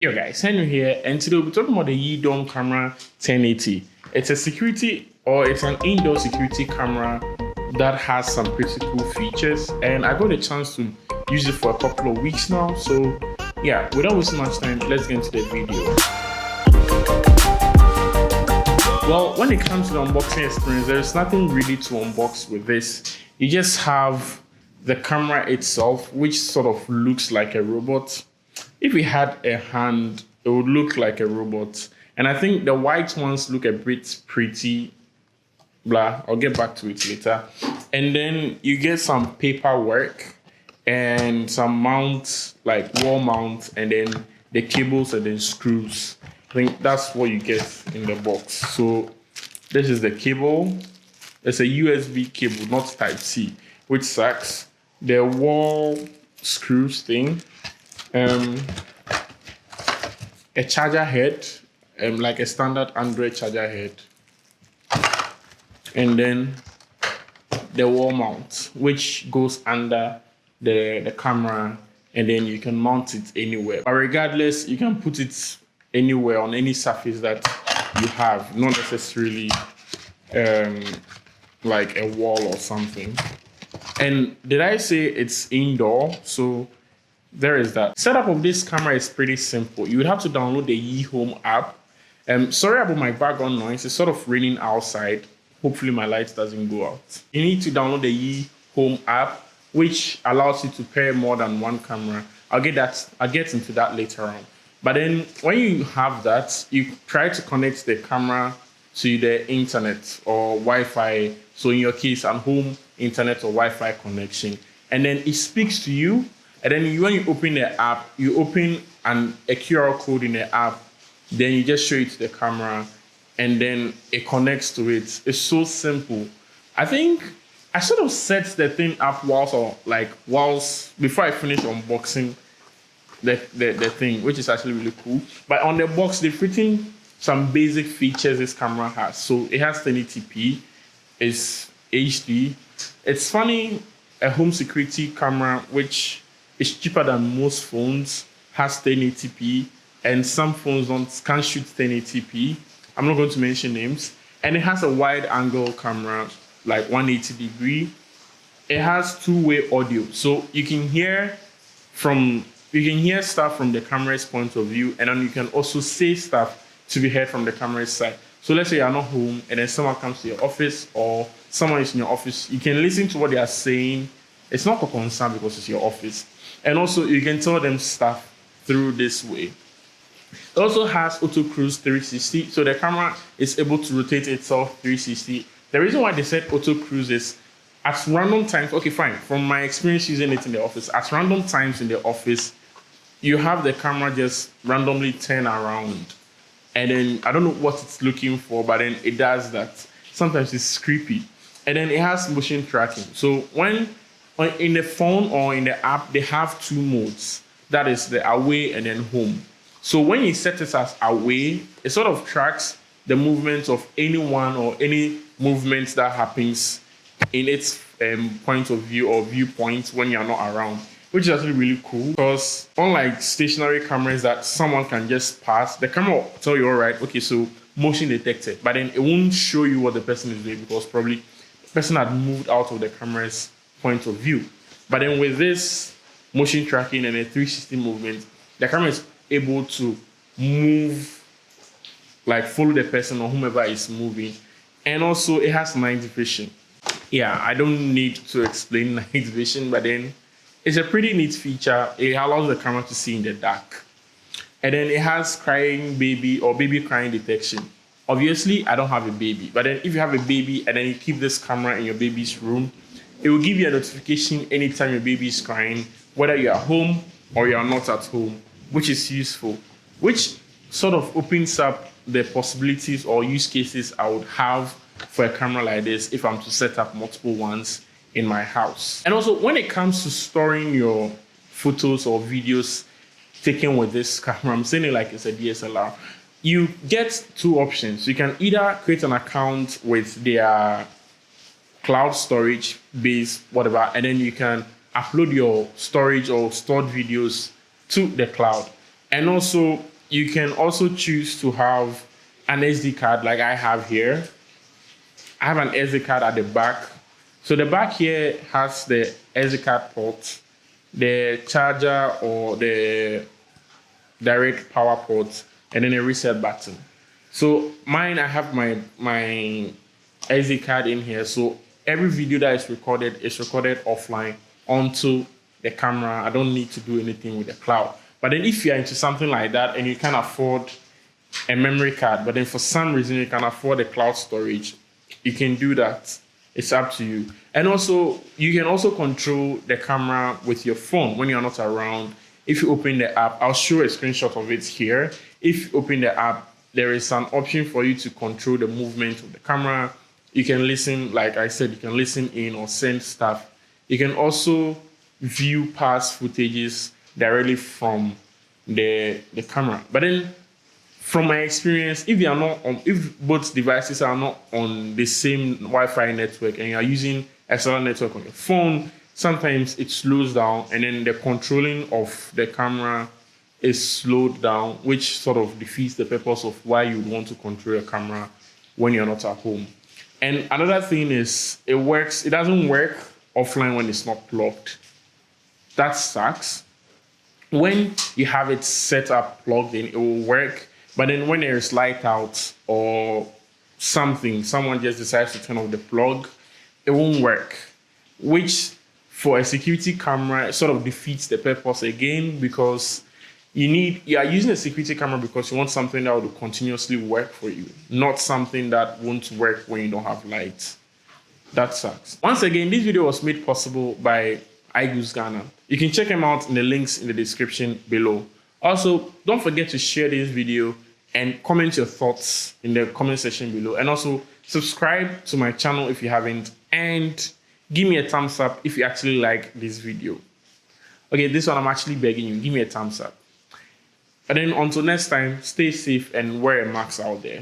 Yo guys, Henry here, and today we'll be talking about the Yidong Camera 1080. It's a security it's an indoor security camera that has some pretty cool features, and I got a chance to use it for a couple of weeks now. So yeah, without wasting much time, let's get into the video. Well, when it comes to the unboxing experience, there's nothing really to unbox with this. You just have the camera itself, which sort of looks like a robot. If we had a hand, it would look like a robot. And I think the white ones look a bit pretty, blah. I'll get back to it later. And then you get some paperwork and some mounts, like wall mounts, and then the cables and then screws. I think that's what you get in the box. So this is the cable. It's a USB cable, not Type-C, which sucks. The wall screws thing. A charger head, like a standard Android charger head, and then the wall mount, which goes under the camera, and then you can mount it anywhere. But regardless, you can put it anywhere on any surface that you have, not necessarily like a wall or something. And did I say it's indoor? So there is that. Setup of this camera is pretty simple. You would have to download the eHome app. Sorry about my background noise. It's sort of raining outside. Hopefully my light doesn't go out. You need to download the eHome app, which allows you to pair more than one camera. I'll get into that later on. But then when you have that, you try to connect the camera to the internet or Wi-Fi. So in your case, a home internet or Wi-Fi connection. And then it speaks to you. And then when you open the app, you open a QR code in the app, then you just show it to the camera, and then it connects to it. It's so simple. I think I sort of set the thing up before I finish unboxing the thing, which is actually really cool. But on the box, they've written some basic features this camera has. So it has 1080p, it's HD. It's funny, a home security camera, which is cheaper than most phones, has 1080p, and some phones can't shoot 1080p. I'm not going to mention names. And it has a wide angle camera, like 180 degree. It has two-way audio, so you can hear stuff from the camera's point of view, and then you can also say stuff to be heard from the camera's side. So let's say you're not home, and then someone comes to your office, or someone is in your office. You can listen to what they are saying. It's not a concern because it's your office. And also, you can tell them stuff through this way. It also has auto cruise 360, so the camera is able to rotate itself 360. The reason why they said auto cruise is at random times, okay, fine, from my experience using it in the office, at random times in the office, you have the camera just randomly turn around. And then, I don't know what it's looking for, but then it does that. Sometimes it's creepy. And then it has motion tracking. So when in the phone or in the app, they have two modes. That is the away and then home. So when you set it as away, it sort of tracks the movements of anyone or any movement that happens in its point of view or viewpoint when you're not around, which is actually really cool because unlike stationary cameras that someone can just pass, the camera will tell you, all right, okay, so motion detected, but then it won't show you what the person is doing because probably the person had moved out of the camera's point of view. But then with this motion tracking and a 360 movement, the camera is able to move, like follow the person or whomever is moving. And also it has night vision. Yeah, I don't need to explain night vision, but then it's a pretty neat feature. It allows the camera to see in the dark. And then it has crying baby or baby crying detection. Obviously, I don't have a baby, but then if you have a baby and then you keep this camera in your baby's room, it will give you a notification anytime your baby is crying, whether you're at home or you're not at home, which is useful, which sort of opens up the possibilities or use cases I would have for a camera like this if I'm to set up multiple ones in my house. And also, when it comes to storing your photos or videos taken with this camera, I'm saying it like it's a DSLR, you get two options. You can either create an account with their cloud storage base, whatever, and then you can upload your storage or stored videos to the cloud. And also, you can also choose to have an SD card like I have here. I have an SD card at the back. So the back here has the SD card port, the charger or the direct power port, and then a reset button. So mine, I have my SD card in here. So every video that is recorded offline onto the camera. I don't need to do anything with the cloud. But then if you're into something like that and you can afford a memory card, but then for some reason you can afford a cloud storage, you can do that. It's up to you. And also, you can also control the camera with your phone when you're not around. If you open the app, I'll show a screenshot of it here. If you open the app, there is an option for you to control the movement of the camera. You can listen, like I said, you can listen in or send stuff. You can also view past footages directly from the camera. But then, from my experience, if both devices are not on the same Wi-Fi network and you are using a cellular network on your phone, sometimes it slows down, and then the controlling of the camera is slowed down, which sort of defeats the purpose of why you want to control your camera when you're not at home. And another thing is, it doesn't work offline when it's not plugged. That sucks. When you have it set up plugged in, it will work. But then when there is light out or someone just decides to turn off the plug, it won't work. Which for a security camera sort of defeats the purpose again, because you are using a security camera because you want something that will continuously work for you, not something that won't work when you don't have light. That sucks. Once again, this video was made possible by iGoodsGh. You can check them out in the links in the description below. Also, don't forget to share this video and comment your thoughts in the comment section below. And also, subscribe to my channel if you haven't, and give me a thumbs up if you actually like this video. Okay, this one I'm actually begging you, give me a thumbs up. And then until next time, stay safe and wear a mask out there.